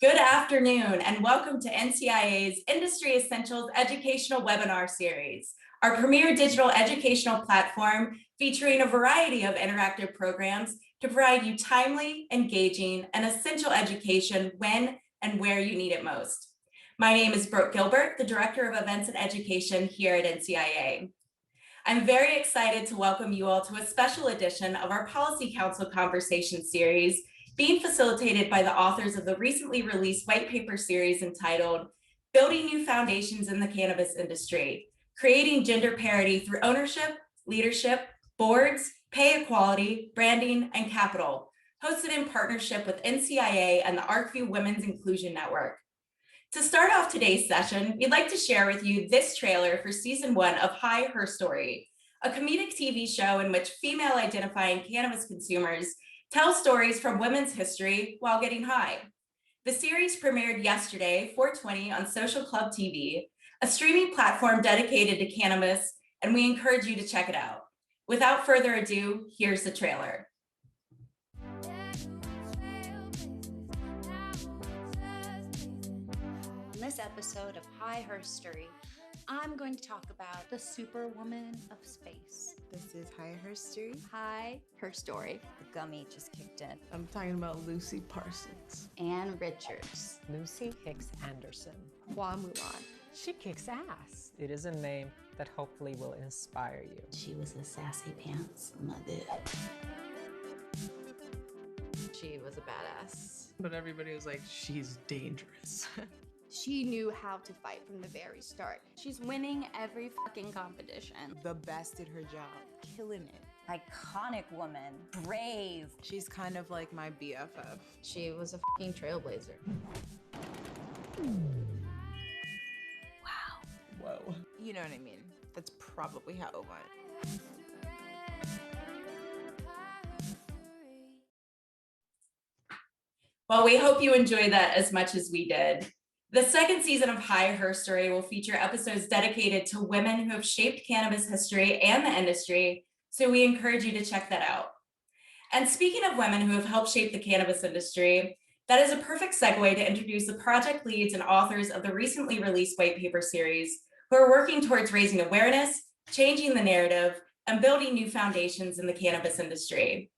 Good afternoon, and welcome to NCIA's Industry Essentials Educational Webinar Series, our premier digital educational platform featuring a variety of interactive programs to provide you timely, engaging, and essential education when and where you need it most. My name is Brooke Gilbert, the Director of Events and Education here at NCIA. I'm very excited to welcome you all to a special edition of our Policy Council Conversation Series, being facilitated by the authors of the recently released white paper series entitled Building New Foundations in the Cannabis Industry, Creating Gender Parity Through Ownership, Leadership, Boards, Pay Equality, Branding, and Capital, hosted in partnership with NCIA and the Arcview Women's Inclusion Network. To start off today's session, we'd like to share with you this trailer for season 1 of Hi, Her Story, a comedic TV show in which female-identifying cannabis consumers tell stories from women's history while getting high. The series premiered yesterday, 4/20, on Social Club TV, a streaming platform dedicated to cannabis, and we encourage you to check it out. Without further ado, here's the trailer. In this episode of Hi, Her Story, I'm going to talk about the superwoman of space. This is Hi, Her Story. Hi, Her Story. The gummy just kicked in. I'm talking about Lucy Parsons. Ann Richards. Lucy Hicks Anderson. Hua Mulan. She kicks ass. It is a name that hopefully will inspire you. She was a sassy pants mother. She was a badass. But everybody was like, she's dangerous. She knew how to fight from the very start. She's winning every fucking competition. The best at her job, killing it. Iconic woman, brave. She's kind of like my BFF. She was a fucking trailblazer. Wow. Whoa. You know what I mean? That's probably how it went. Well, we hope you enjoyed that as much as we did. The second season of Hi, Her Story will feature episodes dedicated to women who have shaped cannabis history and the industry, so we encourage you to check that out. And speaking of women who have helped shape the cannabis industry, that is a perfect segue to introduce the project leads and authors of the recently released white paper series, who are working towards raising awareness, changing the narrative, and building new foundations in the cannabis industry.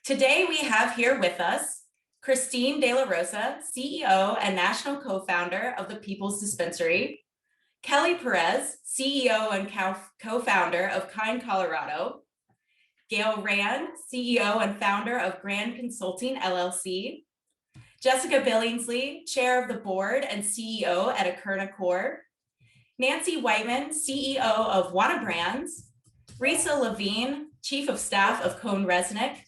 Today, we have here with us Christine De La Rosa, CEO and national co-founder of the People's Dispensary, Kelly Perez, CEO and co-founder of Kind Colorado, Gail Rand, CEO and founder of Grand Consulting LLC, Jessica Billingsley, chair of the board and CEO at Akerna Core, Nancy Whiteman, CEO of Wana Brands, Risa Levine, chief of staff of Cone Resnick,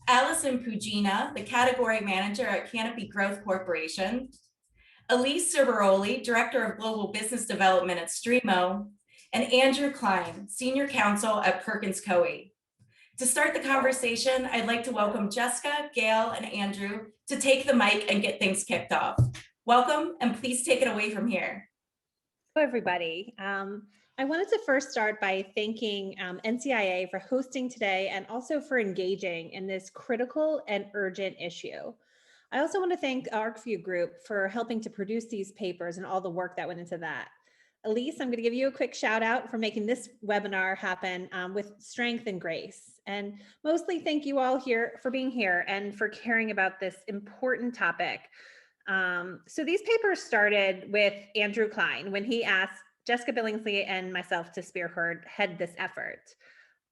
Allison Pugina, the category manager at Canopy Growth Corporation, Elise Cerberoli, director of global business development at Streamo, and Andrew Klein, senior counsel at Perkins Coie. To start the conversation, I'd like to welcome Jessica, Gail, and Andrew to take the mic and get things kicked off. Welcome, and please take it away from here. Hello, everybody. I wanted to first start by thanking NCIA for hosting today and also for engaging in this critical and urgent issue. I also want to thank Arcview Group for helping to produce these papers and all the work that went into that. Elise, I'm going to give you a quick shout out for making this webinar happen with strength and grace. And mostly thank you all here for being here and for caring about this important topic. So these papers started with Andrew Klein when he asked Jessica Billingsley and myself to spearhead this effort.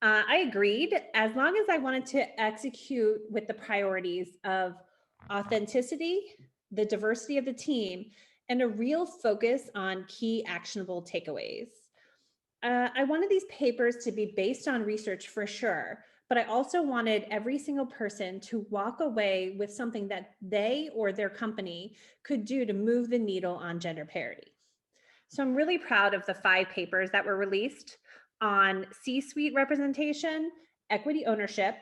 I agreed as long as I wanted to execute with the priorities of authenticity, the diversity of the team, and a real focus on key actionable takeaways. I wanted these papers to be based on research for sure, but I also wanted every single person to walk away with something that they or their company could do to move the needle on gender parity. So I'm really proud of the 5 papers that were released on C-suite representation, equity ownership,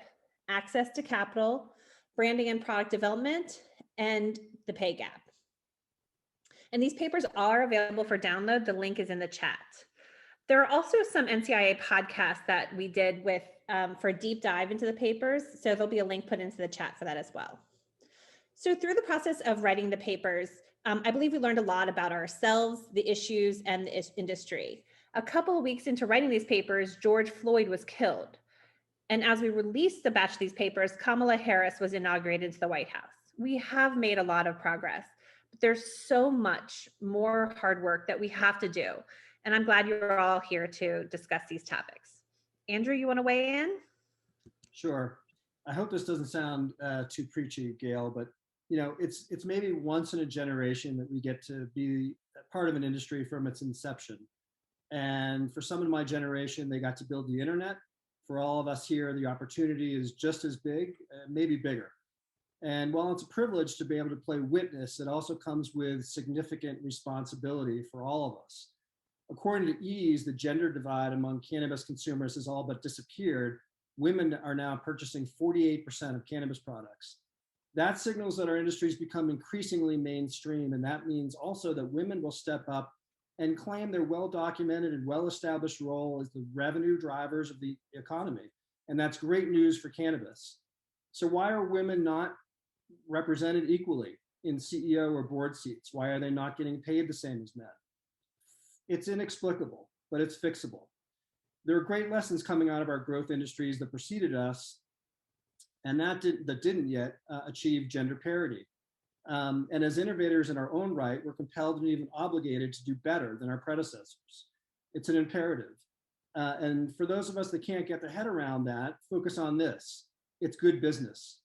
access to capital, branding and product development, and the pay gap. And these papers are available for download. The link is in the chat. There are also some NCIA podcasts that we did for a deep dive into the papers. So there'll be a link put into the chat for that as well. So through the process of writing the papers, I believe we learned a lot about ourselves, the issues, and the industry. A couple of weeks into writing these papers, George Floyd was killed. And as we released the batch of these papers, Kamala Harris was inaugurated into the White House. We have made a lot of progress, but there's so much more hard work that we have to do. And I'm glad you're all here to discuss these topics. Andrew, you want to weigh in? Sure. I hope this doesn't sound too preachy, Gail, but it's maybe once in a generation that we get to be part of an industry from its inception. And for some in my generation, they got to build the internet. For all of us here, the opportunity is just as big, maybe bigger. And while it's a privilege to be able to play witness, it also comes with significant responsibility for all of us. According to Ease, the gender divide among cannabis consumers has all but disappeared. Women are now purchasing 48% of cannabis products. That signals that our industries become increasingly mainstream, and that means also that women will step up and claim their well-documented and well-established role as the revenue drivers of the economy. And that's great news for cannabis. So why are women not represented equally in CEO or board seats? Why are they not getting paid the same as men? It's inexplicable, but it's fixable. There are great lessons coming out of our growth industries that preceded us and that didn't yet achieve gender parity. And as innovators in our own right, we're compelled and even obligated to do better than our predecessors. It's an imperative. And for those of us that can't get their head around that, focus on this. It's good business.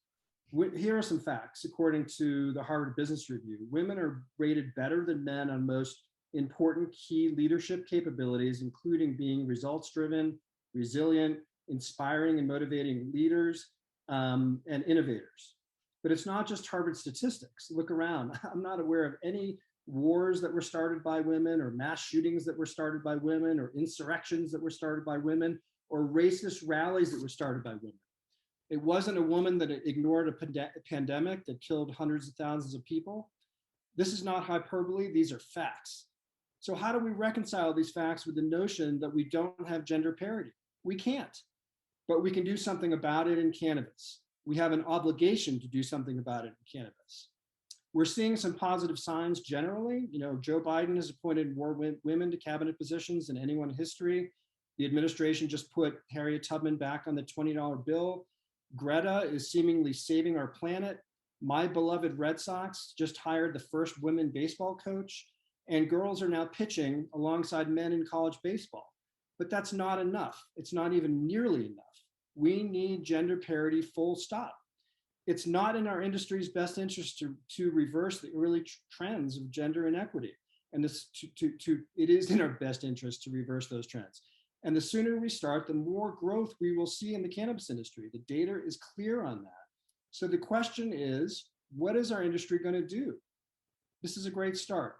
Here are some facts. According to the Harvard Business Review, women are rated better than men on most important key leadership capabilities, including being results-driven, resilient, inspiring and motivating leaders, and innovators. But it's not just Harvard statistics. Look around. I'm not aware of any wars that were started by women or mass shootings that were started by women or insurrections that were started by women or racist rallies that were started by women. It wasn't a woman that ignored a pandemic that killed hundreds of thousands of people. This is not hyperbole, these are facts. So how do we reconcile these facts with the notion that we don't have gender parity? We can't, but we can do something about it in cannabis. We have an obligation to do something about it in cannabis. We're seeing some positive signs generally. Joe Biden has appointed more women to cabinet positions than anyone in history. The administration just put Harriet Tubman back on the $20 bill. Greta is seemingly saving our planet. My beloved Red Sox just hired the first women baseball coach, and girls are now pitching alongside men in college baseball. But that's not enough. It's not even nearly enough. We need gender parity, full stop. It's not in our industry's best interest to reverse the early trends of gender inequity. And it is in our best interest to reverse those trends. And the sooner we start, the more growth we will see in the cannabis industry. The data is clear on that. So the question is, what is our industry going to do? This is a great start.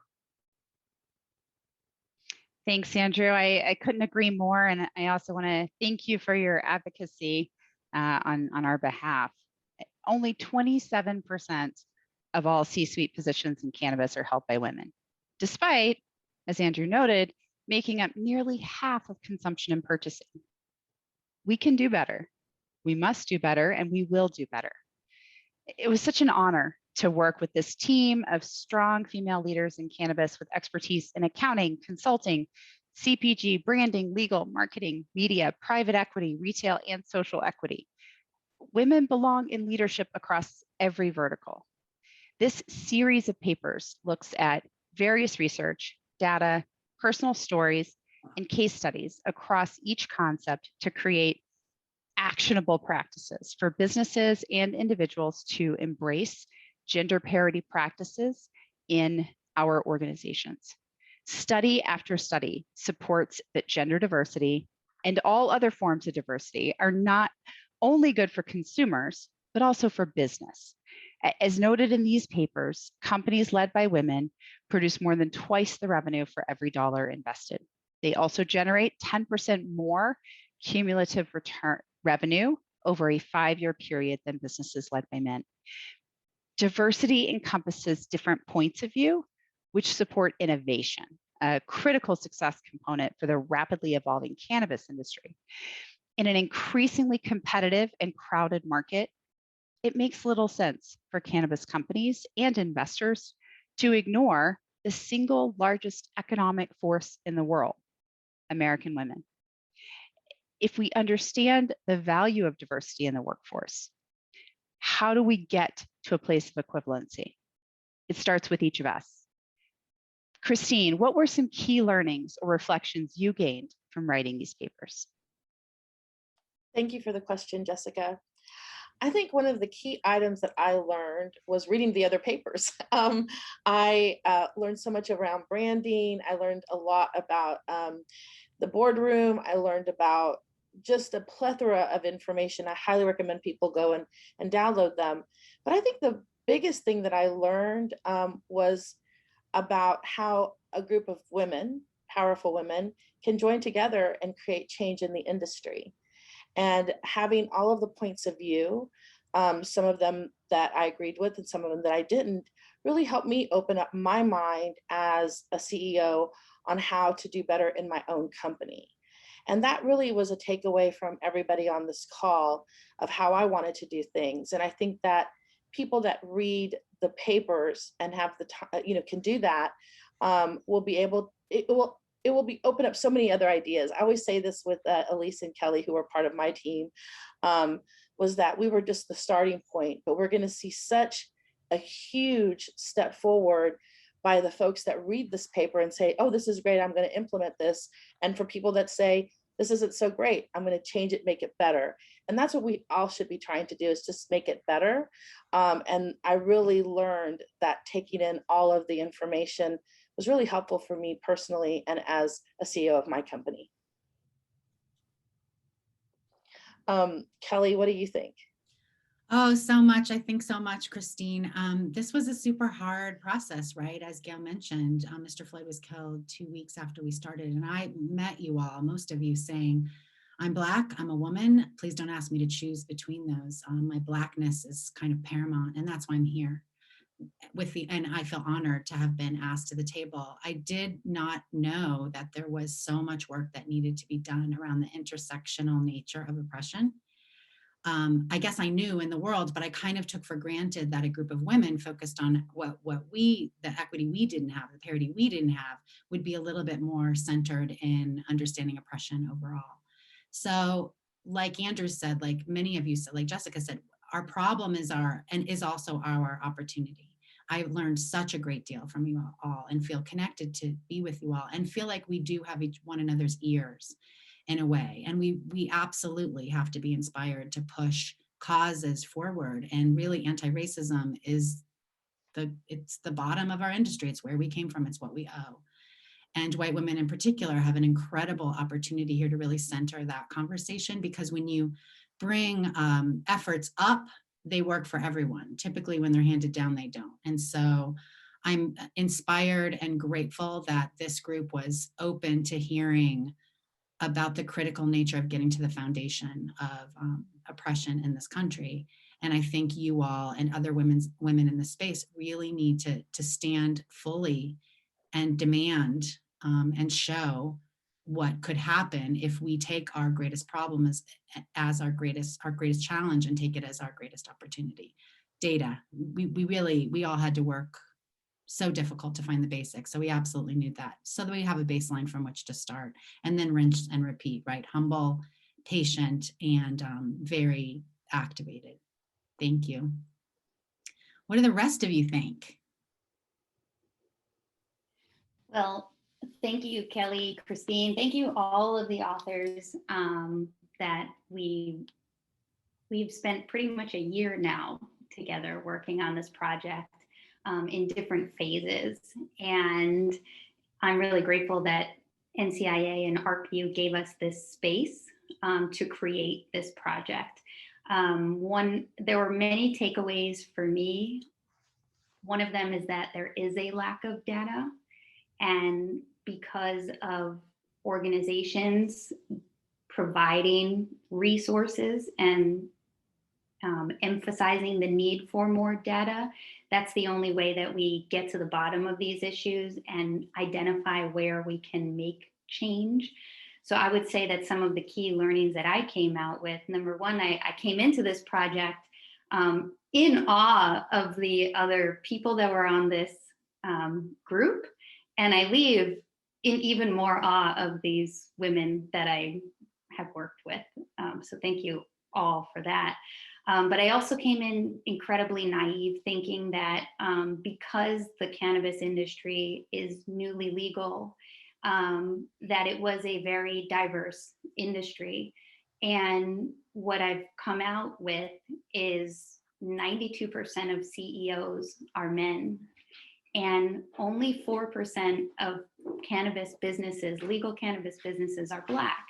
Thanks, Andrew. I couldn't agree more. And I also want to thank you for your advocacy on our behalf. Only 27% of all C-suite positions in cannabis are held by women, despite, as Andrew noted, making up nearly half of consumption and purchasing. We can do better. We must do better, and we will do better. It was such an honor to work with this team of strong female leaders in cannabis with expertise in accounting, consulting, CPG, branding, legal, marketing, media, private equity, retail, and social equity. Women belong in leadership across every vertical. This series of papers looks at various research, data, personal stories, and case studies across each concept to create actionable practices for businesses and individuals to embrace gender parity practices in our organizations. Study after study supports that gender diversity and all other forms of diversity are not only good for consumers, but also for business. As noted in these papers, companies led by women produce more than twice the revenue for every dollar invested. They also generate 10% more cumulative revenue over a 5-year period than businesses led by men. Diversity encompasses different points of view, which support innovation, a critical success component for the rapidly evolving cannabis industry. In an increasingly competitive and crowded market, it makes little sense for cannabis companies and investors to ignore the single largest economic force in the world, American women. If we understand the value of diversity in the workforce, how do we get to a place of equivalency? It starts with each of us. Christine, what were some key learnings or reflections you gained from writing these papers? Thank you for the question, Jessica. I think one of the key items that I learned was reading the other papers. I learned so much around branding. I learned a lot about the boardroom. I learned about just a plethora of information. I highly recommend people go and download them. But I think the biggest thing that I learned was about how a group of women, powerful women, can join together and create change in the industry. And having all of the points of view, some of them that I agreed with and some of them that I didn't, really helped me open up my mind as a CEO on how to do better in my own company. And that really was a takeaway from everybody on this call of how I wanted to do things. And I think that people that read the papers and have the time, can do that, will be able, it will be open up so many other ideas. I always say this with Elise and Kelly, who are part of my team, was that we were just the starting point, but we're going to see such a huge step forward by the folks that read this paper and say, oh, this is great, I'm going to implement this. And for people that say, this isn't so great, I'm going to change it, make it better. And that's what we all should be trying to do, is just make it better. And I really learned that taking in all of the information was really helpful for me personally and as a CEO of my company. Kelly, what do you think? Oh, so much. I think so much, Christine. This was a super hard process, right? As Gail mentioned, Mr. Floyd was killed 2 weeks after we started. And I met you all, most of you, saying, I'm Black, I'm a woman. Please don't ask me to choose between those. My Blackness is kind of paramount, and that's why I'm here. And I feel honored to have been asked to the table. I did not know that there was so much work that needed to be done around the intersectional nature of oppression. I guess I knew in the world, but I kind of took for granted that a group of women focused on the equity we didn't have, the parity we didn't have, would be a little bit more centered in understanding oppression overall. So like Andrew said, like many of you said, like Jessica said, our problem is also our opportunity. I learned such a great deal from you all and feel connected to be with you all and feel like we do have one another's ears in a way. And we absolutely have to be inspired to push causes forward. And really anti-racism is it's the bottom of our industry. It's where we came from. It's what we owe. And white women in particular have an incredible opportunity here to really center that conversation, because when you bring efforts up, they work for everyone. Typically when they're handed down, they don't. And so I'm inspired and grateful that this group was open to hearing about the critical nature of getting to the foundation of oppression in this country. And I think you all and other women in the space really need to stand fully and demand and show what could happen if we take our greatest problem as our greatest challenge and take it as our greatest opportunity. Data, we all had to work so difficult to find the basics. So we absolutely need that, so that we have a baseline from which to start, and then rinse and repeat, right? Humble, patient, and very activated. Thank you. What do the rest of you think? Well, thank you, Kelly, Christine. Thank you, all of the authors that we've spent pretty much a year now together working on this project in different phases. And I'm really grateful that NCIA and Arcview gave us this space to create this project. There were many takeaways for me. One of them is that there is a lack of data. And because of organizations providing resources and emphasizing the need for more data, that's the only way that we get to the bottom of these issues and identify where we can make change. So I would say that some of the key learnings that I came out with, number one, I came into this project in awe of the other people that were on this group. And I leave in even more awe of these women that I have worked with. So thank you all for that. But I also came in incredibly naive, thinking that because the cannabis industry is newly legal, that it was a very diverse industry. And what I've come out with is 92% of CEOs are men, and only 4% of cannabis businesses, legal cannabis businesses, are Black,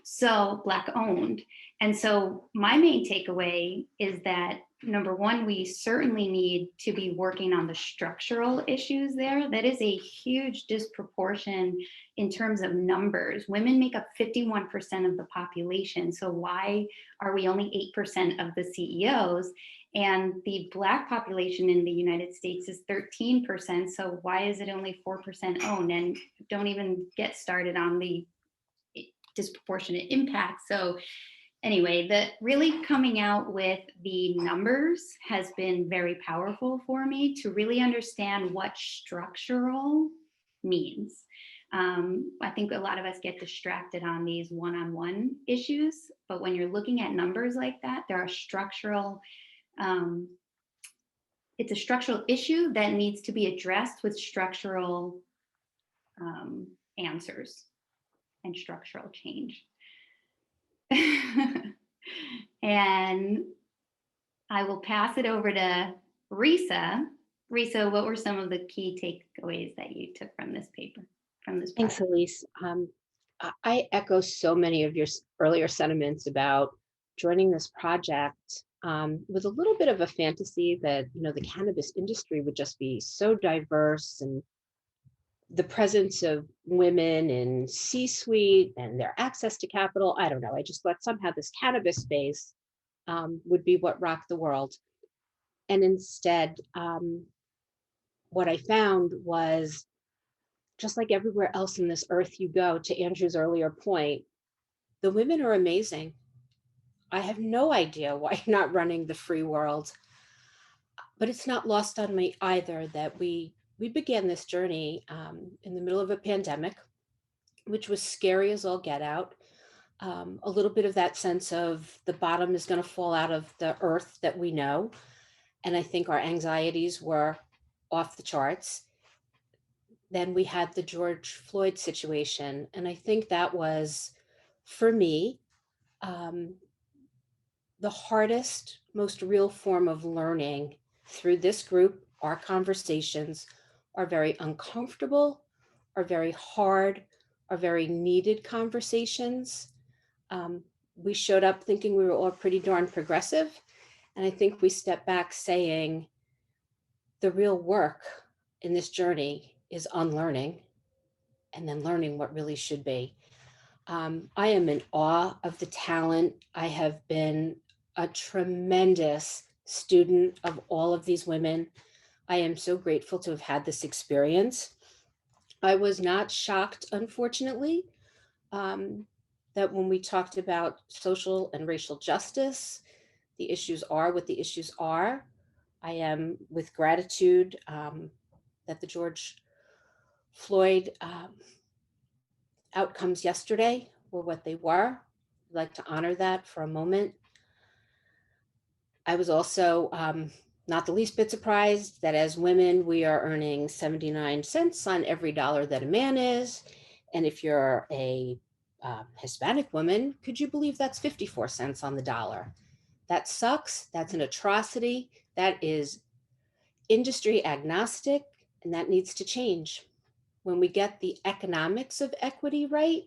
so Black owned. And so my main takeaway is that, number one, we certainly need to be working on the structural issues there. That is a huge disproportion in terms of numbers. Women make up 51% of the population. So why are we only 8% of the CEOs? And the Black population in the United States is 13%. So why is it only 4% owned? And don't even get started on the disproportionate impact. So anyway, the really coming out with the numbers has been very powerful for me to really understand what structural means. I think a lot of us get distracted on these one-on-one issues, but when you're looking at numbers like that, there are structural, it's a structural issue that needs to be addressed with structural answers and structural change. And I will pass it over to Risa. Risa, what were some of the key takeaways that you took from this paper, from this Thanks, project? Elise. I echo so many of your earlier sentiments about joining this project with a little bit of a fantasy that, you know, the cannabis industry would just be so diverse, and the presence of women in C-suite and their access to capital. I don't know. I just thought somehow this cannabis space would be what rocked the world. And instead, what I found was, just like everywhere else in this earth you go, to Andrew's earlier point, the women are amazing. I have no idea why you're not running the free world, but it's not lost on me either that we began this journey in the middle of a pandemic, which was scary as all get out. A little bit of that sense of the bottom is going to fall out of the earth that we know. And I think our anxieties were off the charts. Then we had the George Floyd situation. And I think that was, for me, the hardest, most real form of learning through this group. Our conversations are very uncomfortable, are very hard, are very needed conversations. We showed up thinking we were all pretty darn progressive. And I think we stepped back saying the real work in this journey is unlearning and then learning what really should be. I am in awe of the talent. I have been a tremendous student of all of these women. I am so grateful to have had this experience. I was not shocked, unfortunately, that when we talked about social and racial justice, the issues are what the issues are. I am with gratitude that the George Floyd outcomes yesterday were what they were. I'd like to honor that for a moment. I was also not the least bit surprised that as women, we are earning 79 cents on every dollar that a man is. And if you're a Hispanic woman, could you believe that's 54 cents on the dollar? That sucks. That's an atrocity. That is industry agnostic, and that needs to change. When we get the economics of equity right,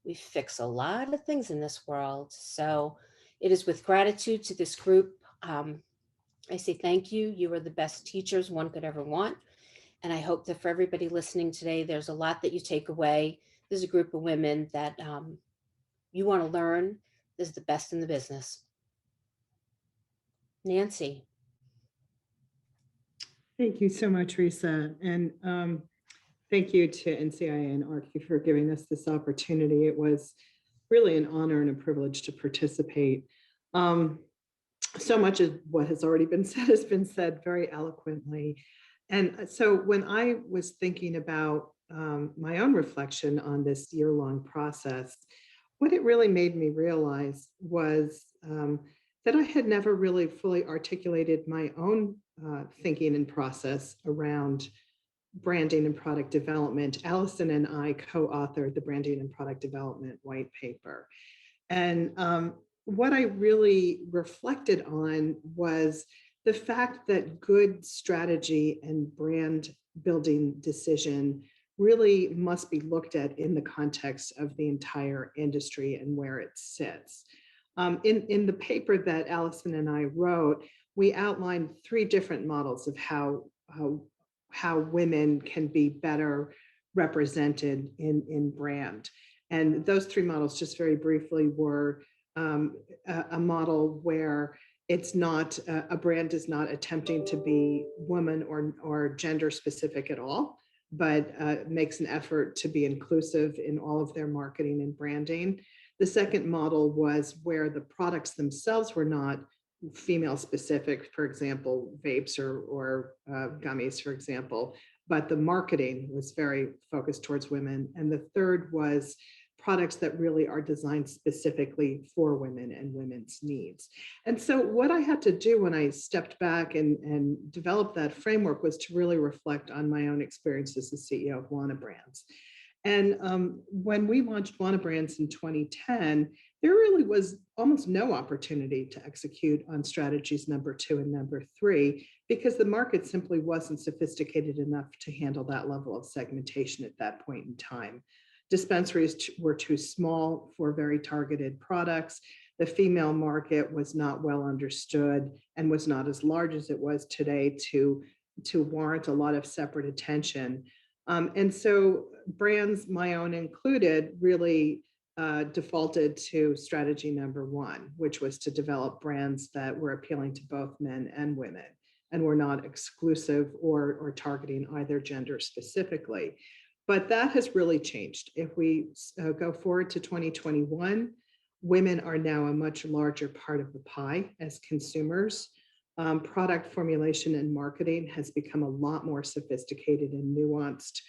we fix a lot of things in this world. So it is with gratitude to this group. I say thank you. You are the best teachers one could ever want. And I hope that for everybody listening today, there's a lot that you take away. There's a group of women that you want to learn. This is the best in the business. Nancy. Thank you so much, Risa. And thank you to NCIA and Arcview for giving us this opportunity. It was really an honor and a privilege to participate. so much of what has already been said has been said very eloquently. And so when I was thinking about my own reflection on this year-long process, what it really made me realize was that I had never really fully articulated my own thinking and process around branding and product development. Allison and I co-authored the Branding and Product Development White Paper. And what I really reflected on was the fact that good strategy and brand building decision really must be looked at in the context of the entire industry and where it sits. In the paper that Allison and I wrote, we outlined 3 different models of how women can be better represented in brand. And those 3 models, just very briefly, were a model where it's not, a brand is not attempting to be woman or gender specific at all, but makes an effort to be inclusive in all of their marketing and branding. The second model was where the products themselves were not female specific, for example, vapes or gummies, for example, but the marketing was very focused towards women. And the third was products that really are designed specifically for women and women's needs. And so what I had to do when I stepped back and developed that framework was to really reflect on my own experience as the CEO of Wana Brands. And when we launched Wana Brands in 2010, there really was almost no opportunity to execute on strategies number 2 and number 3, because the market simply wasn't sophisticated enough to handle that level of segmentation at that point in time. Dispensaries were too small for very targeted products. The female market was not well understood and was not as large as it was today to warrant a lot of separate attention. And so brands, my own included, really defaulted to strategy number 1, which was to develop brands that were appealing to both men and women and were not exclusive or targeting either gender specifically. But that has really changed. If we go forward to 2021, women are now a much larger part of the pie as consumers. Product formulation and marketing has become a lot more sophisticated and nuanced.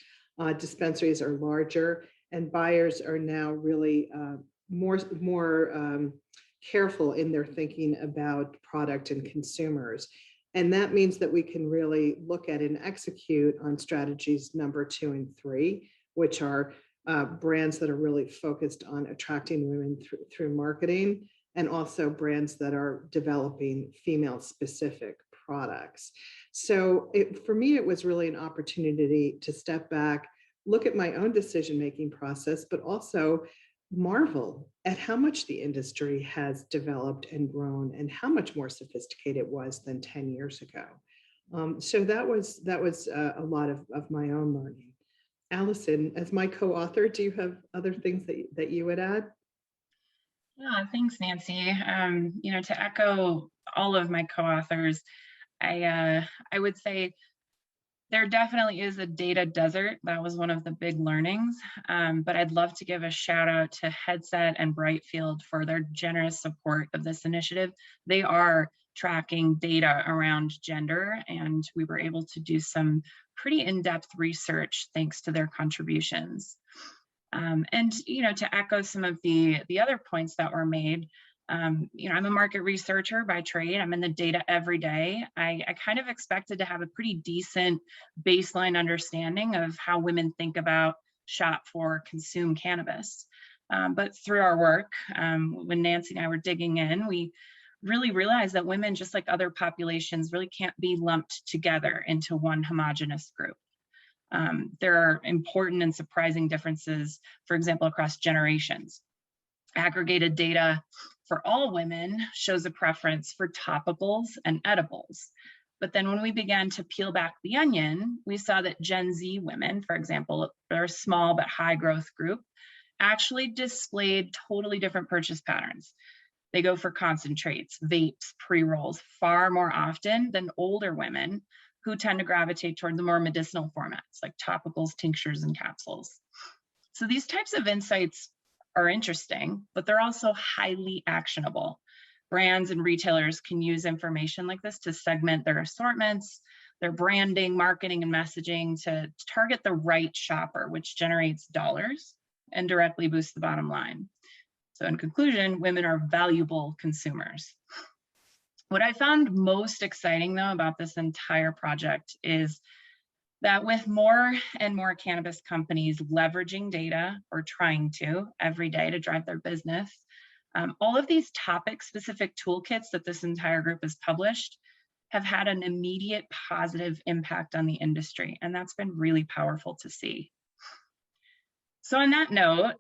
Dispensaries are larger, and buyers are now really more careful in their thinking about product and consumers. And that means that we can really look at and execute on strategies number 2 and 3, which are brands that are really focused on attracting women through marketing, and also brands that are developing female-specific products. So for me, it was really an opportunity to step back, look at my own decision-making process, but also marvel at how much the industry has developed and grown and how much more sophisticated it was than 10 years ago. So that was a lot of my own learning. Allison, as my co-author, do you have other things that you would add? Yeah, thanks, Nancy. To echo all of my co-authors, I would say there definitely is a data desert. That was one of the big learnings, but I'd love to give a shout out to Headset and Brightfield for their generous support of this initiative. They are tracking data around gender, and we were able to do some pretty in-depth research thanks to their contributions. And to echo some of the other points that were made, I'm a market researcher by trade. I'm in the data every day. I kind of expected to have a pretty decent baseline understanding of how women think about, shop for, consume cannabis. But through our work, when Nancy and I were digging in, we really realized that women, just like other populations, really can't be lumped together into one homogeneous group. There are important and surprising differences, for example, across generations. Aggregated data for all women shows a preference for topicals and edibles. But then when we began to peel back the onion, we saw that Gen Z women, for example, they're a small but high growth group, actually displayed totally different purchase patterns. They go for concentrates, vapes, pre-rolls far more often than older women who tend to gravitate toward the more medicinal formats like topicals, tinctures, and capsules. So these types of insights are interesting, but they're also highly actionable. Brands and retailers can use information like this to segment their assortments, their branding, marketing, and messaging to target the right shopper, which generates dollars and directly boosts the bottom line. So in conclusion, women are valuable consumers. What I found most exciting though about this entire project is that with more and more cannabis companies leveraging data, or trying to every day to drive their business, all of these topic-specific toolkits that this entire group has published have had an immediate positive impact on the industry, and that's been really powerful to see. So on that note,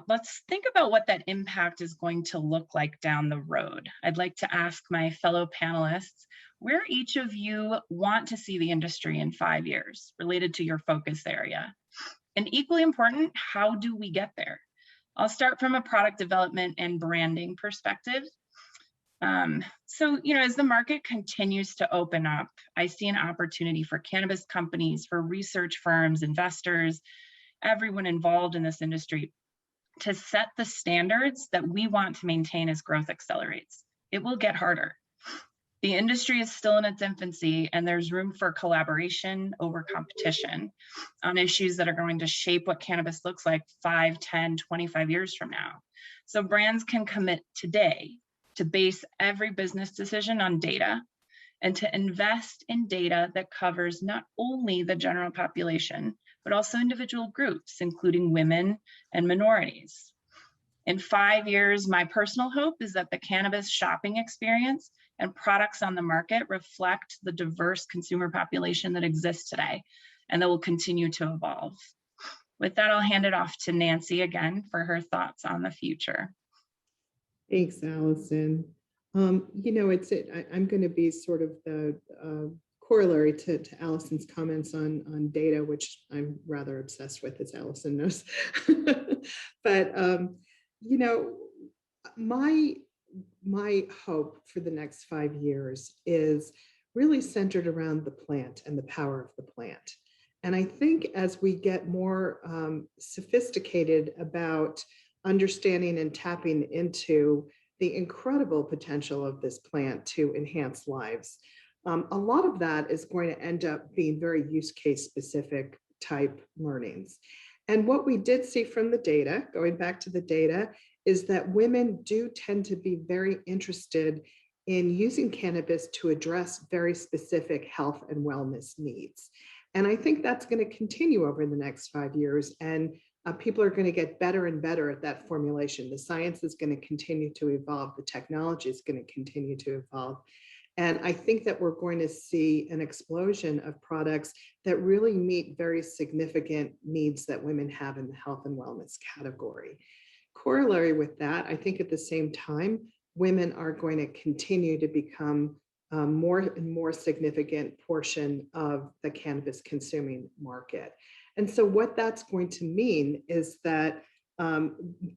let's think about what that impact is going to look like down the road. I'd like to ask my fellow panelists where each of you want to see the industry in 5 years related to your focus area. And equally important, how do we get there? I'll start from a product development and branding perspective. So, as the market continues to open up, I see an opportunity for cannabis companies, for research firms, investors, everyone involved in this industry to set the standards that we want to maintain as growth accelerates. It will get harder. The industry is still in its infancy, and there's room for collaboration over competition on issues that are going to shape what cannabis looks like 5, 10, 25 years from now. So brands can commit today to base every business decision on data and to invest in data that covers not only the general population, but also individual groups, including women and minorities. In 5 years, my personal hope is that the cannabis shopping experience and products on the market reflect the diverse consumer population that exists today, and that will continue to evolve. With that, I'll hand it off to Nancy again for her thoughts on the future. Thanks, Allison. I'm going to be sort of the corollary to Allison's comments on data, which I'm rather obsessed with, as Allison knows. But my hope for the next 5 years is really centered around the plant and the power of the plant. And I think as we get more sophisticated about understanding and tapping into the incredible potential of this plant to enhance lives, a lot of that is going to end up being very use case specific type learnings. And what we did see from the data, going back to the data, is that women do tend to be very interested in using cannabis to address very specific health and wellness needs. And I think that's going to continue over the next 5 years. And people are going to get better and better at that formulation. The science is going to continue to evolve. The technology is going to continue to evolve. And I think that we're going to see an explosion of products that really meet very significant needs that women have in the health and wellness category. Corollary with that, I think at the same time, women are going to continue to become more and more significant portion of the cannabis consuming market. And so what that's going to mean is that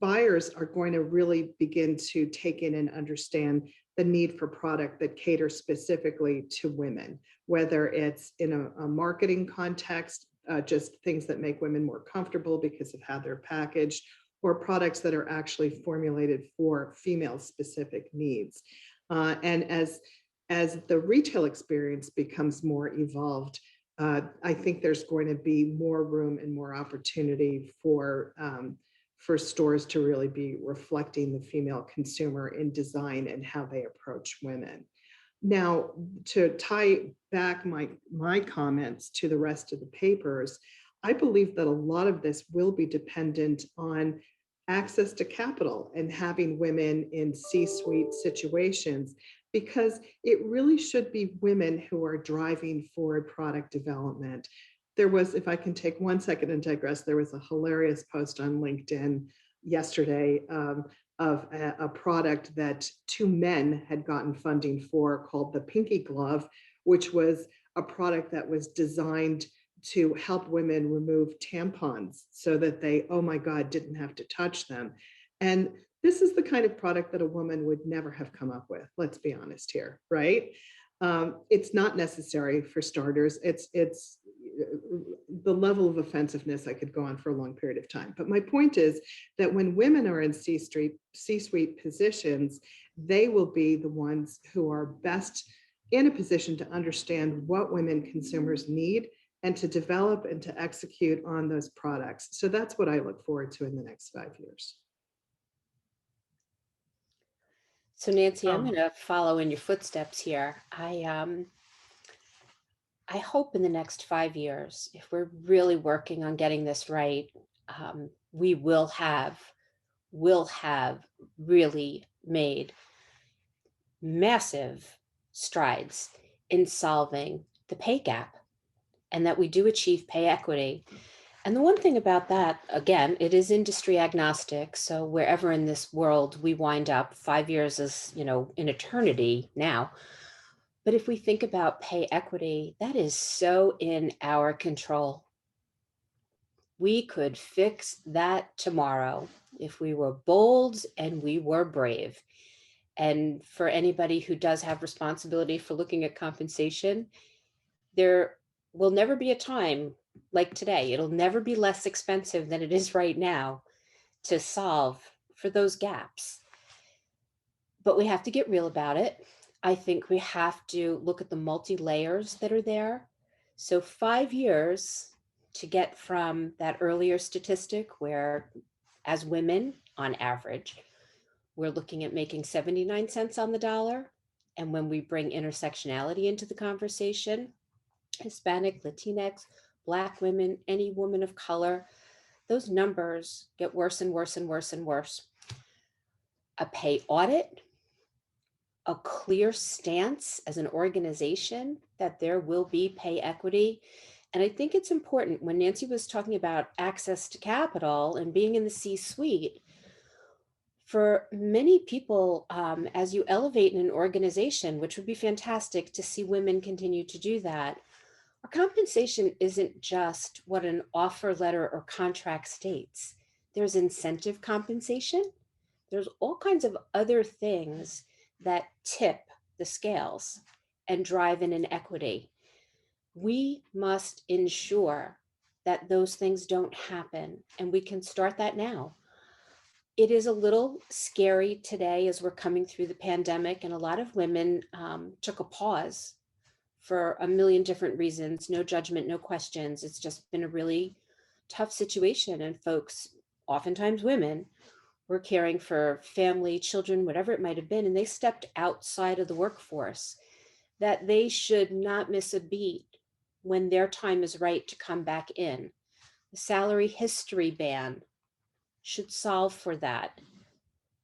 buyers are going to really begin to take in and understand the need for product that caters specifically to women, whether it's in a marketing context, just things that make women more comfortable because of how they're packaged, or products that are actually formulated for female specific needs. And as the retail experience becomes more evolved, I think there's going to be more room and more opportunity for stores to really be reflecting the female consumer in design and how they approach women. Now, to tie back my comments to the rest of the papers, I believe that a lot of this will be dependent on access to capital and having women in C-suite situations, because it really should be women who are driving forward product development. There was, if I can take 1 second and digress, there was a hilarious post on LinkedIn yesterday of a product that 2 men had gotten funding for called the Pinky Glove, which was a product that was designed to help women remove tampons so that they, oh my God, didn't have to touch them. And this is the kind of product that a woman would never have come up with. Let's be honest here, right? It's not necessary for starters. It's the level of offensiveness, I could go on for a long period of time. But my point is that when women are in C-suite positions, they will be the ones who are best in a position to understand what women consumers need and to develop and to execute on those products. So that's what I look forward to in the next 5 years. So Nancy, I'm going to follow in your footsteps here. I hope in the next 5 years, if we're really working on getting this right, we will have really made massive strides in solving the pay gap, and that we do achieve pay equity. And the one thing about that, again, it is industry agnostic. So wherever in this world we wind up, 5 years is, an eternity now. But if we think about pay equity, that is so in our control. We could fix that tomorrow if we were bold and we were brave. And for anybody who does have responsibility for looking at compensation, there will never be a time like today. It'll never be less expensive than it is right now to solve for those gaps. But we have to get real about it. I think we have to look at the multi-layers that are there. So 5 years to get from that earlier statistic where, as women, on average, we're looking at making 79 cents on the dollar. And when we bring intersectionality into the conversation, Hispanic, Latinx, Black women, any woman of color, those numbers get worse and worse and worse and worse. A pay audit, a clear stance as an organization that there will be pay equity. And I think it's important when Nancy was talking about access to capital and being in the C-suite, for many people, as you elevate in an organization, which would be fantastic to see women continue to do that, our compensation isn't just what an offer letter or contract states. There's incentive compensation. There's all kinds of other things that tip the scales and drive in inequity. We must ensure that those things don't happen, and we can start that now. It is a little scary today as we're coming through the pandemic, and a lot of women took a pause for a million different reasons. No judgment, no questions. It's just been a really tough situation, and folks, oftentimes women, were caring for family, children, whatever it might have been, and they stepped outside of the workforce, that they should not miss a beat when their time is right to come back in. The salary history ban should solve for that.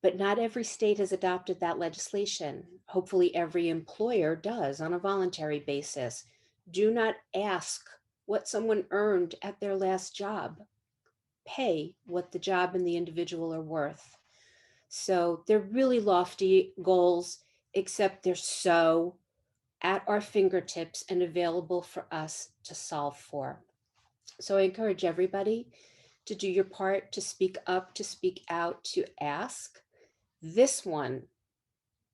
But not every state has adopted that legislation. Hopefully every employer does on a voluntary basis. Do not ask what someone earned at their last job. Pay what the job and the individual are worth. So they're really lofty goals, except they're so at our fingertips and available for us to solve for. So I encourage everybody to do your part, to speak up, to speak out, to ask. This one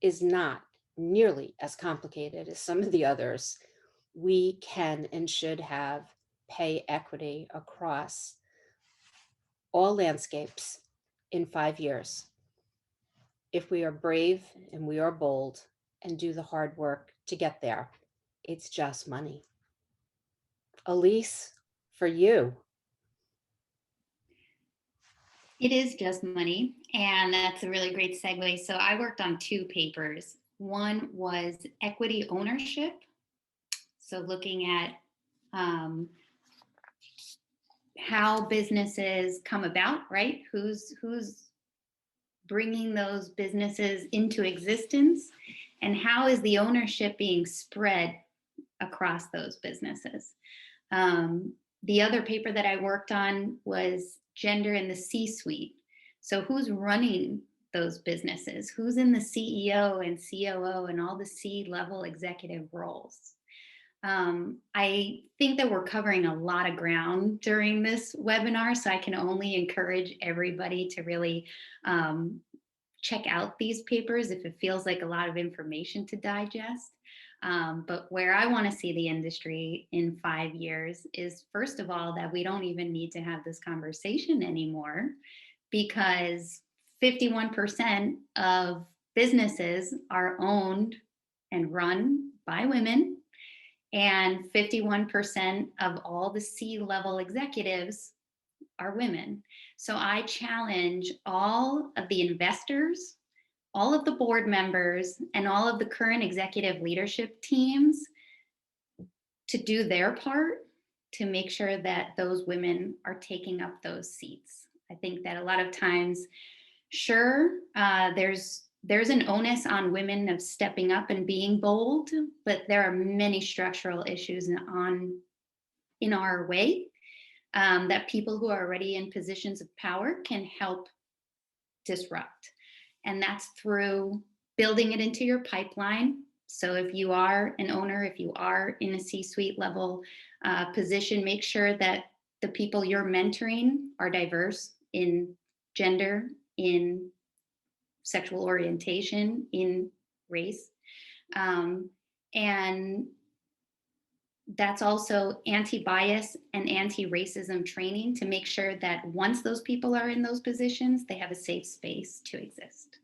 is not nearly as complicated as some of the others. We can and should have pay equity across all landscapes in 5 years. If we are brave and we are bold and do the hard work to get there, it's just money. Elise, for you. It is just money, and that's a really great segue. So I worked on 2 papers. One was equity ownership. So looking at how businesses come about, right? Who's bringing those businesses into existence, and how is the ownership being spread across those businesses? The other paper that I worked on was gender in the C-suite. So who's running those businesses? Who's in the CEO and COO and all the C-level executive roles? I think that we're covering a lot of ground during this webinar, so I can only encourage everybody to really check out these papers if it feels like a lot of information to digest. But where I want to see the industry in 5 years is, first of all, that we don't even need to have this conversation anymore, because 51% of businesses are owned and run by women, and 51% of all the C-level executives are women. So I challenge all of the investors, all of the board members, and all of the current executive leadership teams to do their part to make sure that those women are taking up those seats. I think that a lot of times, sure, there's an onus on women of stepping up and being bold, but there are many structural issues in our way that people who are already in positions of power can help disrupt. And that's through building it into your pipeline. So if you are an owner, if you are in a C-suite level position, make sure that the people you're mentoring are diverse in gender, in sexual orientation, in race. And that's also anti-bias and anti-racism training to make sure that once those people are in those positions, they have a safe space to exist.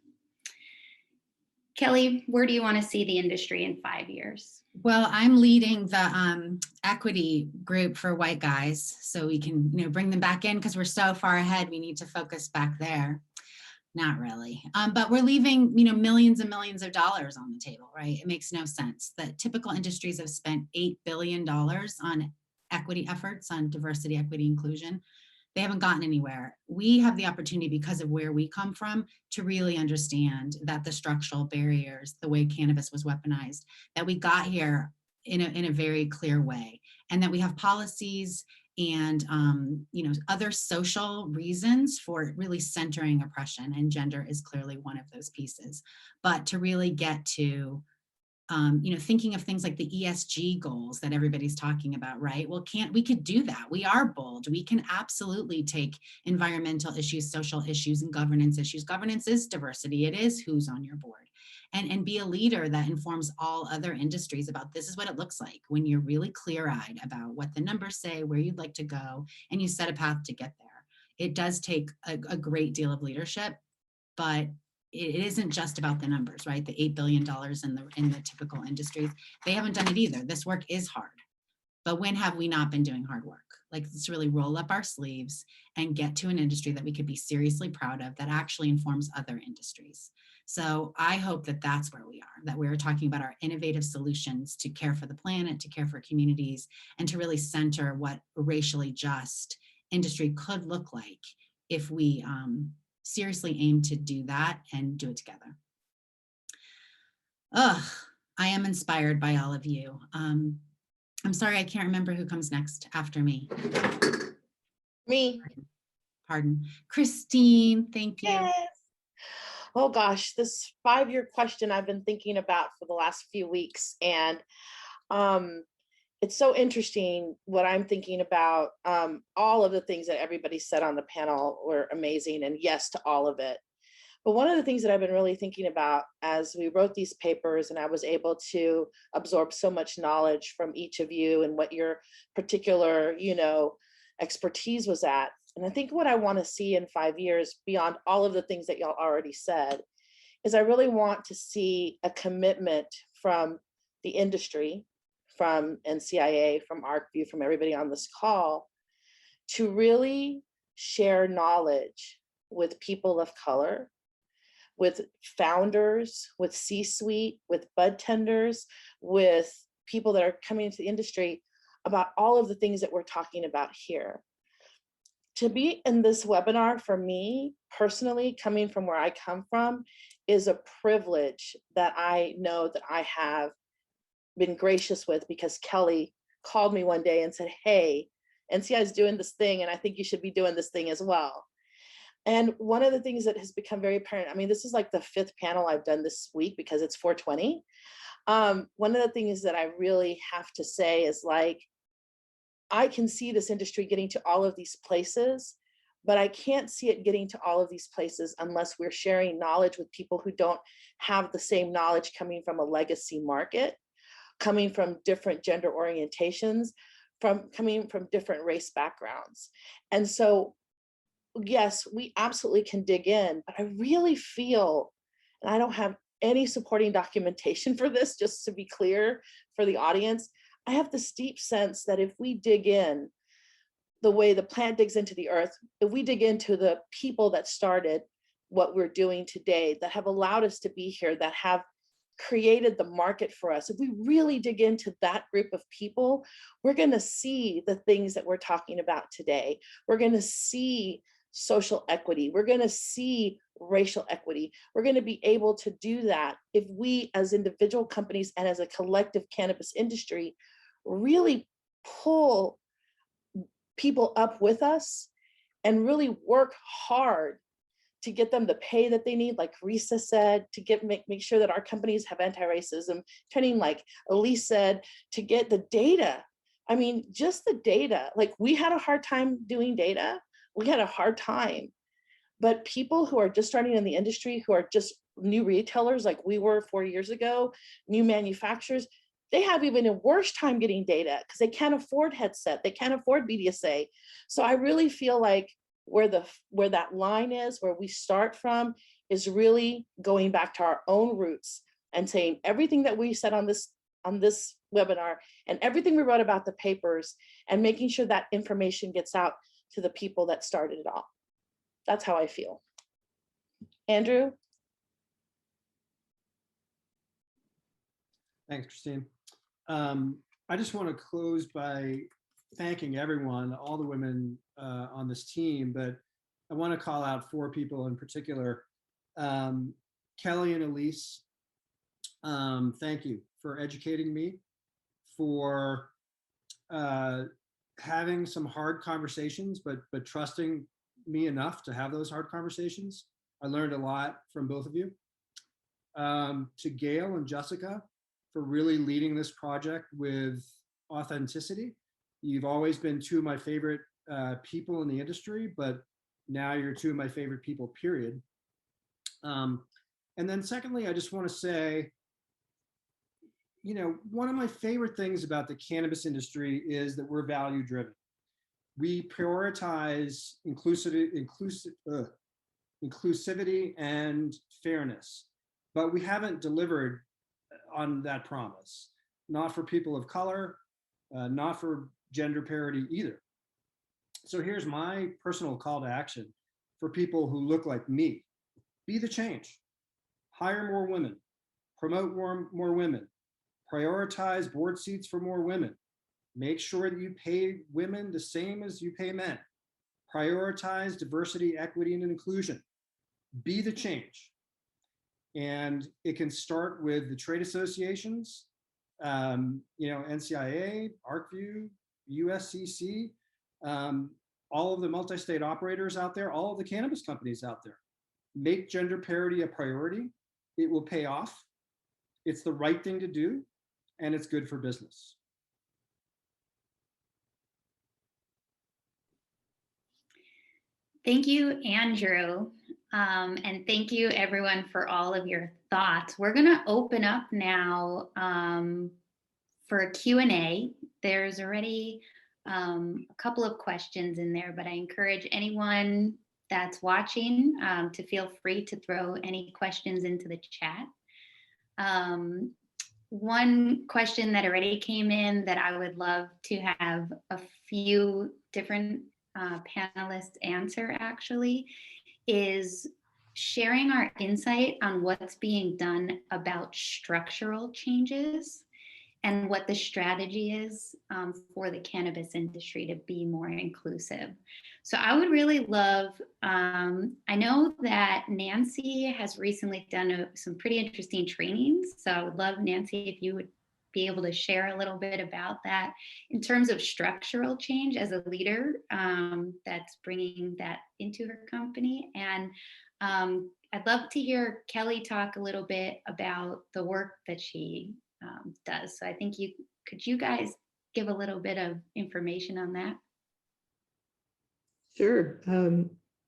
Kelly, where do you want to see the industry in 5 years? Well, I'm leading the equity group for white guys, so we can bring them back in, because we're so far ahead. We need to focus back there. Not really, but we're leaving millions and millions of dollars on the table, right? It makes no sense that typical industries have spent $8 billion on equity efforts, on diversity, equity, inclusion. They haven't gotten anywhere. We have the opportunity, because of where we come from, to really understand that the structural barriers, the way cannabis was weaponized, that we got here in a very clear way, and that we have policies and other social reasons for really centering oppression, and gender is clearly one of those pieces. But to really get to thinking of things like the ESG goals that everybody's talking about, right? Well, we could do that. We are bold. We can absolutely take environmental issues, social issues, and governance issues. Governance is diversity. It is who's on your board. And be a leader that informs all other industries about, this is what it looks like when you're really clear-eyed about what the numbers say, where you'd like to go, and you set a path to get there. It does take a great deal of leadership, but it isn't just about the numbers, right? The $8 billion in the typical industries, they haven't done it either. This work is hard, but when have we not been doing hard work? Like, let's really roll up our sleeves and get to an industry that we could be seriously proud of, that actually informs other industries. So I hope that that's where we are, that we're talking about our innovative solutions to care for the planet, to care for communities, and to really center what a racially just industry could look like if we seriously aim to do that and do it together. I am inspired by all of you. I'm sorry, I can't remember who comes next after me. Me. Pardon. Christine, thank you. Yes. Oh gosh, this 5-year question I've been thinking about for the last few weeks, and it's so interesting what I'm thinking about. All of the things that everybody said on the panel were amazing, and yes to all of it. But one of the things that I've been really thinking about as we wrote these papers, and I was able to absorb so much knowledge from each of you and what your particular, expertise was at. And I think what I want to see in 5 years, beyond all of the things that y'all already said, is I really want to see a commitment from the industry, from NCIA, from Arcview, from everybody on this call, to really share knowledge with people of color, with founders, with C-suite, with bud tenders, with people that are coming into the industry, about all of the things that we're talking about here. To be in this webinar, for me personally, coming from where I come from, is a privilege that I know that I have been gracious with, because Kelly called me one day and said, hey, NCI is doing this thing, and I think you should be doing this thing as well. And one of the things that has become very apparent, I mean, this is like the 5th panel I've done this week because it's 420. One of the things that I really have to say is, like, I can see this industry getting to all of these places, but I can't see it getting to all of these places unless we're sharing knowledge with people who don't have the same knowledge coming from a legacy market, coming from different gender orientations, coming from different race backgrounds. And so, yes, we absolutely can dig in, but I really feel, and I don't have any supporting documentation for this, just to be clear for the audience, I have this deep sense that if we dig in the way the plant digs into the earth, if we dig into the people that started what we're doing today, that have allowed us to be here, that have created the market for us, if we really dig into that group of people, we're going to see the things that we're talking about today. We're going to see social equity. We're going to see racial equity. We're going to be able to do that if we, as individual companies and as a collective cannabis industry, really pull people up with us and really work hard to get them the pay that they need, like Risa said, to make sure that our companies have anti-racism training, like Elise said, to get the data. I mean, just the data. Like, we had a hard time doing data. We had a hard time. But people who are just starting in the industry, who are just new retailers like we were 4 years ago, new manufacturers, they have even a worse time getting data because they can't afford headset, they can't afford BDSA. So I really feel like where that line is, where we start from, is really going back to our own roots and saying everything that we said on this webinar and everything we wrote about the papers, and making sure that information gets out to the people that started it all. That's how I feel. Andrew? Thanks, Christine. I just want to close by thanking everyone, all the women on this team, but I want to call out 4 people in particular. Kelly and Elise, thank you for educating me, for having some hard conversations, but trusting me enough to have those hard conversations. I learned a lot from both of you. To Gail and Jessica, for really leading this project with authenticity. You've always been 2 of my favorite people in the industry, but now you're 2 of my favorite people, period. And then secondly, I just want to say, you know, one of my favorite things about the cannabis industry is that we're value driven. We prioritize inclusivity and fairness, but we haven't delivered on that promise. Not for people of color, not for gender parity either. So here's my personal call to action for people who look like me. Be the change. Hire more women. Promote more women. Prioritize board seats for more women. Make sure that you pay women the same as you pay men. Prioritize diversity, equity, and inclusion. Be the change. And it can start with the trade associations, you know, NCIA, Arcview, USCC, all of the multi-state operators out there, all of the cannabis companies out there. Make gender parity a priority. It will pay off. It's the right thing to do, and it's good for business. Thank you, Andrew. And thank you everyone for all of your thoughts. We're gonna open up now for a Q&A. There's already a couple of questions in there, but I encourage anyone that's watching to feel free to throw any questions into the chat. One question that already came in that I would love to have a few different panelists answer actually is sharing our insight on what's being done about structural changes and what the strategy is for the cannabis industry to be more inclusive. So I would really love, I know that Nancy has recently done some pretty interesting trainings. So I would love, Nancy, if you would be able to share a little bit about that in terms of structural change as a leader that's bringing that into her company. And I'd love to hear Kelly talk a little bit about the work that she does. So I think could you guys give a little bit of information on that? Sure.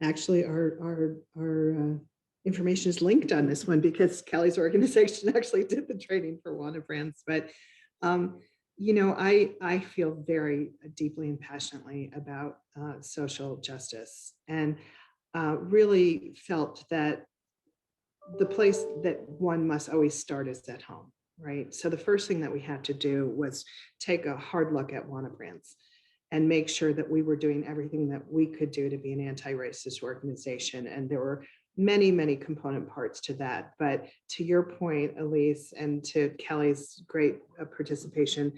Actually, our information is linked on this one because Kelly's organization actually did the training for Wana Brands. But You know, I feel very deeply and passionately about social justice, and really felt that the place that one must always start is at home, right? So the first thing that we had to do was take a hard look at Wana Brands and make sure that we were doing everything that we could do to be an anti-racist organization. And there were many, many component parts to that. But to your point, Elise, and to Kelly's great participation,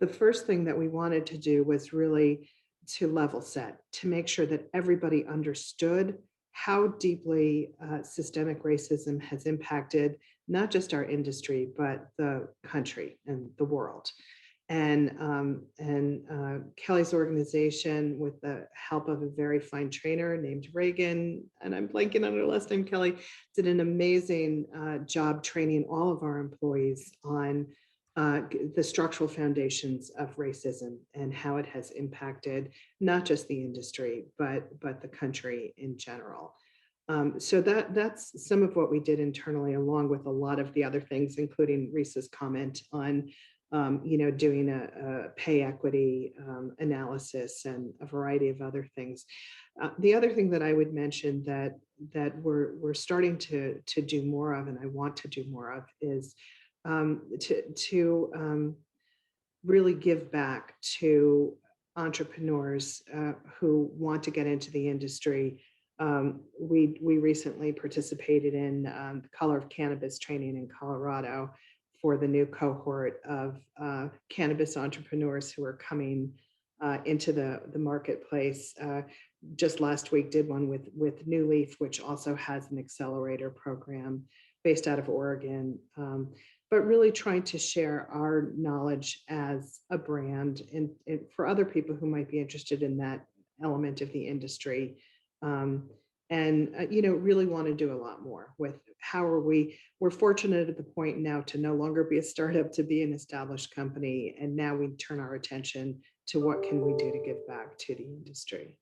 the first thing that we wanted to do was really to level set, to make sure that everybody understood how deeply systemic racism has impacted not just our industry, but the country and the world. And Kelly's organization, with the help of a very fine trainer named Reagan, and I'm blanking on her last name, Kelly, did an amazing job training all of our employees on the structural foundations of racism and how it has impacted not just the industry, but the country in general. So that's some of what we did internally, along with a lot of the other things, including Risa's comment on you know, doing a pay equity analysis and a variety of other things. The other thing that I would mention that we're starting to do more of, and I want to do more of, is to really give back to entrepreneurs who want to get into the industry. We recently participated in the Color of Cannabis training in Colorado for the new cohort of cannabis entrepreneurs who are coming into the marketplace. Just last week did one with New Leaf, which also has an accelerator program based out of Oregon. But really trying to share our knowledge as a brand and for other people who might be interested in that element of the industry. You know, really want to do a lot more with how are we're fortunate at the point now to no longer be a startup, to be an established company. And now we turn our attention to what can we do to give back to the industry.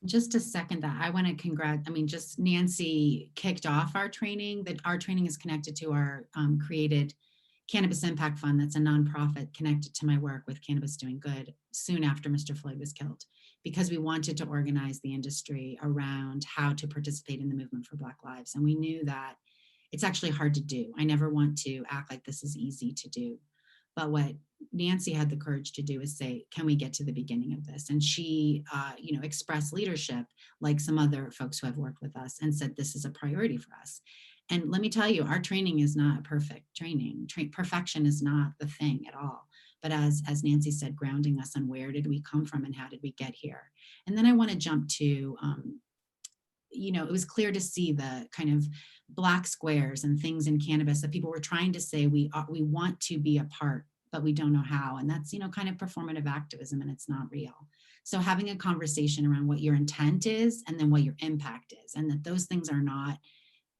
Just to second that, I want to just Nancy kicked off our training. That our training is connected to our created Cannabis Impact Fund. That's a nonprofit connected to my work with Cannabis Doing Good soon after Mr. Floyd was killed, because we wanted to organize the industry around how to participate in the movement for Black lives. And we knew that it's actually hard to do. I never want to act like this is easy to do. But what Nancy had the courage to do is say, can we get to the beginning of this? And she, you know, expressed leadership like some other folks who have worked with us and said, this is a priority for us. And let me tell you, our training is not perfect training. Perfection is not the thing at all. But as Nancy said, grounding us on where did we come from and how did we get here? And then I want to jump to, you know, it was clear to see the kind of Black squares and things in cannabis that people were trying to say, we want to be a part, but we don't know how. And that's, you know, kind of performative activism, and it's not real. So having a conversation around what your intent is and then what your impact is, and that those things are not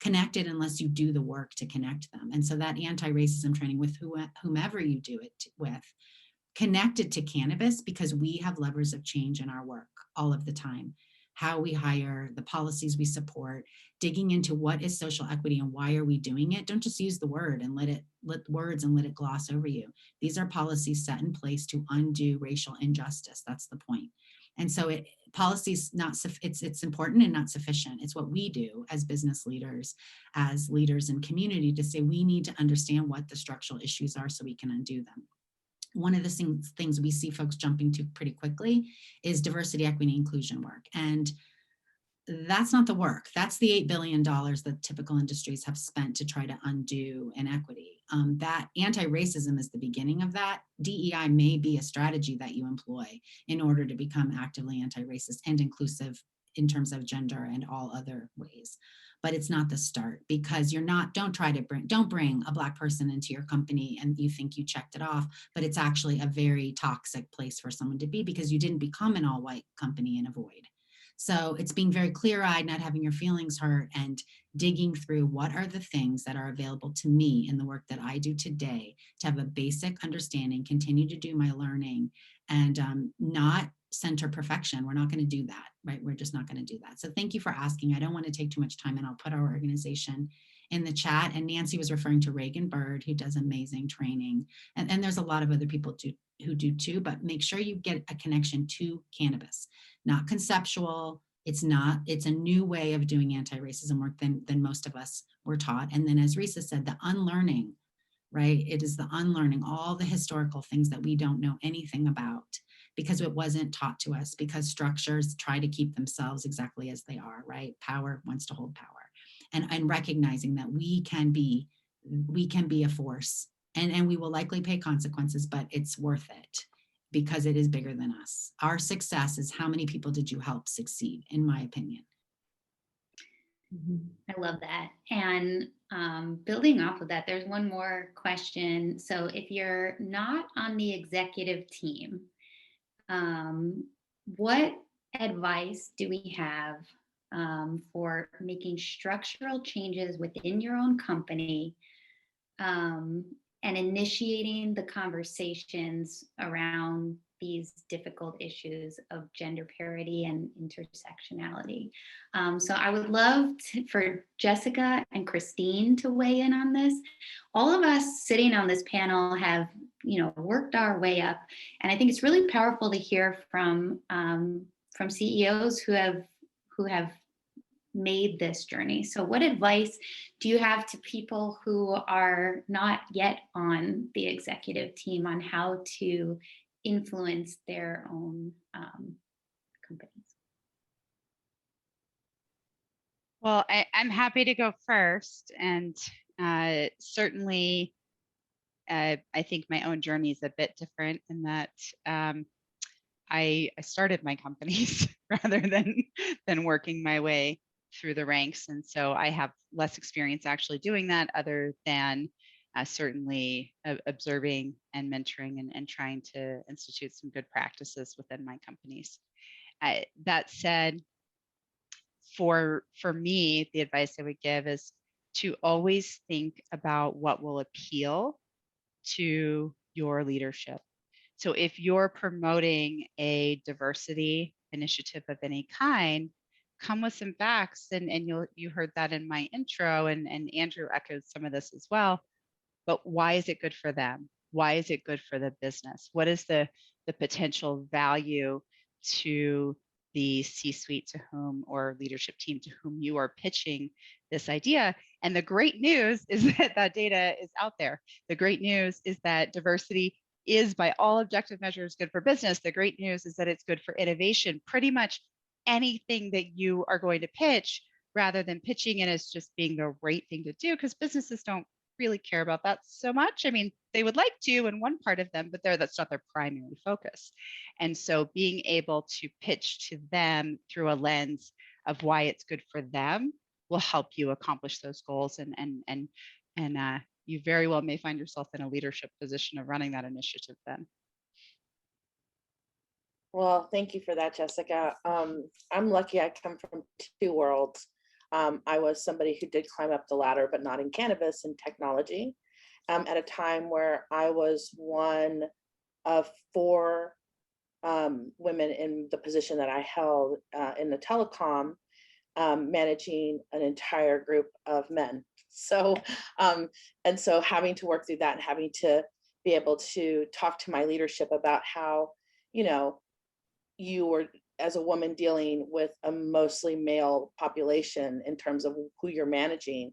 connected unless you do the work to connect them. And so that anti-racism training with whomever you do it with, connected to cannabis, because we have levers of change in our work all of the time. How we hire, the policies we support, digging into what is social equity and why are we doing it. Don't just use the word and let it gloss over you. These are policies set in place to undo racial injustice. That's the point. And so policy's not, it's important and not sufficient. It's what we do as business leaders, as leaders in community, to say we need to understand what the structural issues are so we can undo them. One of the things we see folks jumping to pretty quickly is diversity, equity, inclusion work. And that's not the work. That's the $8 billion that typical industries have spent to try to undo inequity. That anti-racism is the beginning of that. DEI may be a strategy that you employ in order to become actively anti-racist and inclusive in terms of gender and all other ways. But it's not the start, because don't bring a Black person into your company and you think you checked it off, but it's actually a very toxic place for someone to be because you didn't become an all-white company in a void. So it's being very clear-eyed, not having your feelings hurt, and digging through what are the things that are available to me in the work that I do today to have a basic understanding, continue to do my learning, and not center perfection. We're not going to do that, right? We're just not going to do that. So thank you for asking. I don't want to take too much time, and I'll put our organization in the chat, and Nancy was referring to Reagan Bird, who does amazing training. And there's a lot of other people who do too, but make sure you get a connection to cannabis, not conceptual. It's a new way of doing anti-racism work than most of us were taught. And then as Risa said, the unlearning, right? It is the unlearning all the historical things that we don't know anything about because it wasn't taught to us, because structures try to keep themselves exactly as they are, right? Power wants to hold power. And recognizing that we can be a force, and we will likely pay consequences, but it's worth it because it is bigger than us. Our success is how many people did you help succeed, in my opinion. I love that. And building off of that, there's one more question. So if you're not on the executive team, what advice do we have for making structural changes within your own company and initiating the conversations around these difficult issues of gender parity and intersectionality? So I would love for Jessica and Christine to weigh in on this. All of us sitting on this panel have, worked our way up, and I think it's really powerful to hear from CEOs who have made this journey. So what advice do you have to people who are not yet on the executive team on how to influence their own companies? Well, I'm happy to go first, and certainly I think my own journey is a bit different in that I started my companies rather than working my way through the ranks, and so I have less experience actually doing that, other than certainly observing and mentoring and trying to institute some good practices within my companies. That said, for me, the advice I would give is to always think about what will appeal to your leadership. So if you're promoting a diversity initiative of any kind, come with some facts, and you heard that in my intro, and Andrew echoed some of this as well. But why is it good for them? Why is it good for the business? What is the potential value to the C-suite to whom, or leadership team to whom you are pitching this idea? And the great news is that data is out there. The great news is that diversity is, by all objective measures, good for business. The great news is that it's good for innovation. Pretty much anything that you are going to pitch, rather than pitching it as just being the right thing to do, because businesses don't really care about that so much. I mean, they would like to in one part of them, but that's not their primary focus. And so being able to pitch to them through a lens of why it's good for them will help you accomplish those goals. And you very well may find yourself in a leadership position of running that initiative then. Well, thank you for that, Jessica. I'm lucky I come from two worlds. I was somebody who did climb up the ladder, but not in cannabis, and technology, at a time where I was one of 4 women in the position that I held in the telecom, managing an entire group of men. So, and so having to work through that and having to be able to talk to my leadership about how, you were, as a woman, dealing with a mostly male population in terms of who you're managing.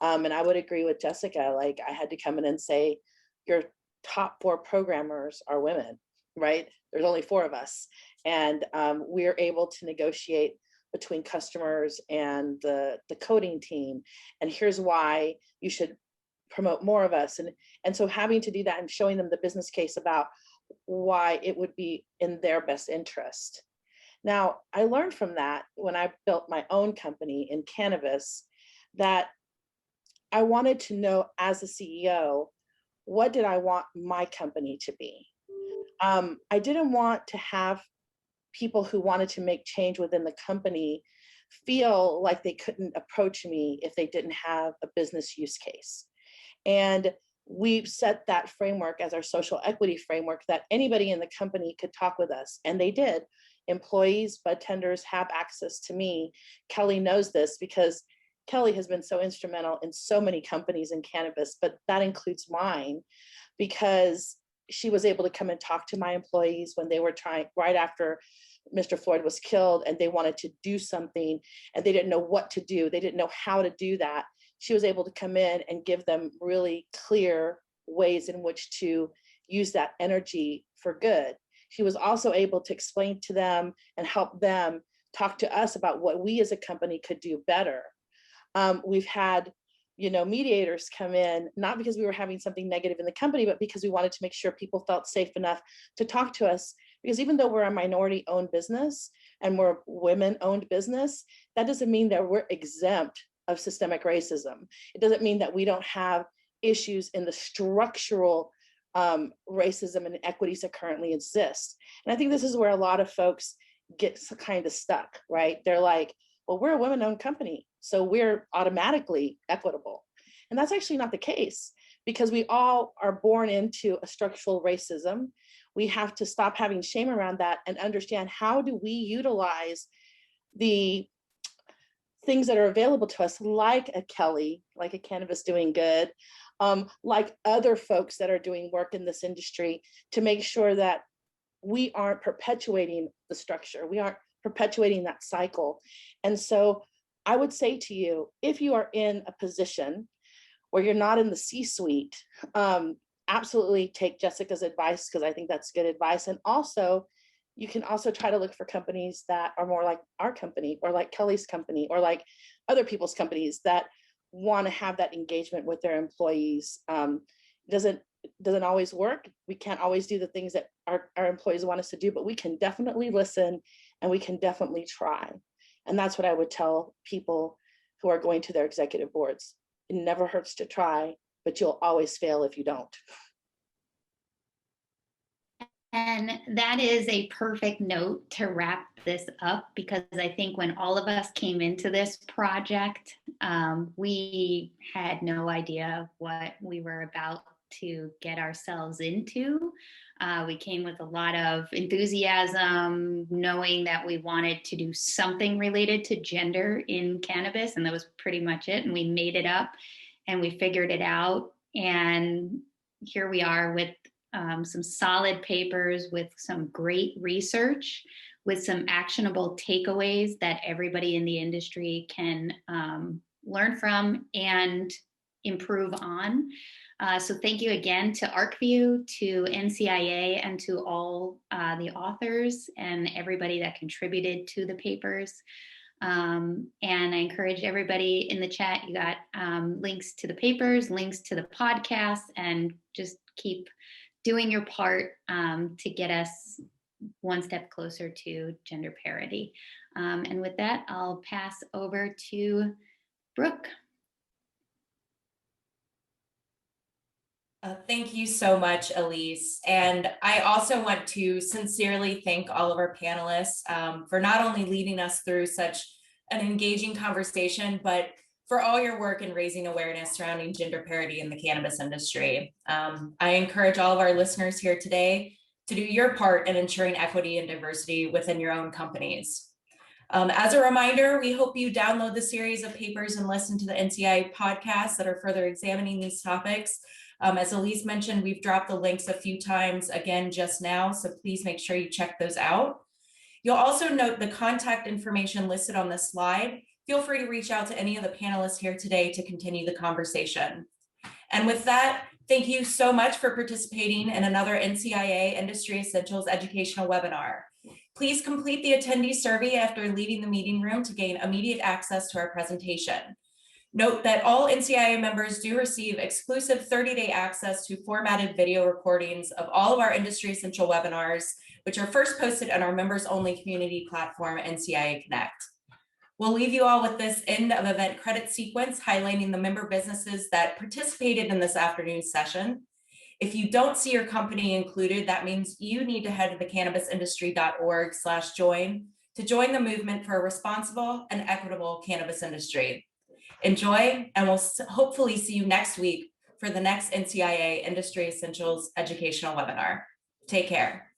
And I would agree with Jessica, like I had to come in and say, your top 4 programmers are women, right? There's only 4 of us. And we're able to negotiate between customers and the coding team. And here's why you should promote more of us. And so having to do that and showing them the business case about why it would be in their best interest. Now, I learned from that when I built my own company in cannabis, that I wanted to know, as a CEO, what did I want my company to be? I didn't want to have people who wanted to make change within the company feel like they couldn't approach me if they didn't have a business use case. And we've set that framework as our social equity framework, that anybody in the company could talk with us, and they did. Employees, bud tenders have access to me. Kelly knows this because Kelly has been so instrumental in so many companies in cannabis, but that includes mine, because she was able to come and talk to my employees when they were trying, right after Mr. Floyd was killed, and they wanted to do something and they didn't know what to do. They didn't know how to do that. She was able to come in and give them really clear ways in which to use that energy for good. She was also able to explain to them and help them talk to us about what we as a company could do better. We've had, mediators come in, not because we were having something negative in the company, but because we wanted to make sure people felt safe enough to talk to us. Because even though we're a minority-owned business and we're a women-owned business, that doesn't mean that we're exempt of systemic racism. It doesn't mean that we don't have issues in the structural racism and inequities that currently exist. And I think this is where a lot of folks get kind of stuck, right? They're like, well, we're a women-owned company, so we're automatically equitable. And that's actually not the case, because we all are born into a structural racism. We have to stop having shame around that and understand, how do we utilize the things that are available to us, like a Kelly, like a Cannabis Doing Good, like other folks that are doing work in this industry, to make sure that we aren't perpetuating the structure. We aren't perpetuating that cycle. And so I would say to you, if you are in a position where you're not in the C-suite, absolutely take Jessica's advice, because I think that's good advice. And also, you can also try to look for companies that are more like our company, or like Kelly's company, or like other people's companies that want to have that engagement with their employees. Doesn't always work. We can't always do the things that our employees want us to do, but we can definitely listen and we can definitely try. And that's what I would tell people who are going to their executive boards. It never hurts to try, but you'll always fail if you don't. And that is a perfect note to wrap this up, because I think when all of us came into this project, we had no idea what we were about to get ourselves into. We came with a lot of enthusiasm, knowing that we wanted to do something related to gender in cannabis, and that was pretty much it. And we made it up and we figured it out. And here we are with some solid papers, with some great research, with some actionable takeaways that everybody in the industry can learn from and improve on. So thank you again to Arcview, to NCIA, and to all the authors and everybody that contributed to the papers. And I encourage everybody in the chat, you got links to the papers, links to the podcast, and just keep doing your part to get us one step closer to gender parity. And with that, I'll pass over to Brooke. Thank you so much, Elise. And I also want to sincerely thank all of our panelists for not only leading us through such an engaging conversation, but for all your work in raising awareness surrounding gender parity in the cannabis industry. I encourage all of our listeners here today to do your part in ensuring equity and diversity within your own companies. As a reminder, we hope you download the series of papers and listen to the NCIA podcasts that are further examining these topics. As Elise mentioned, we've dropped the links a few times again just now, so please make sure you check those out. You'll also note the contact information listed on this slide. Feel free to reach out to any of the panelists here today to continue the conversation. And with that, thank you so much for participating in another NCIA Industry Essentials educational webinar. Please complete the attendee survey after leaving the meeting room to gain immediate access to our presentation. Note that all NCIA members do receive exclusive 30-day access to formatted video recordings of all of our Industry Essential webinars, which are first posted on our members-only community platform, NCIA Connect. We'll leave you all with this end of event credit sequence highlighting the member businesses that participated in this afternoon's session. If you don't see your company included, that means you need to head to thecannabisindustry.org/join to join the movement for a responsible and equitable cannabis industry. Enjoy, and we'll hopefully see you next week for the next NCIA Industry Essentials educational webinar. Take care.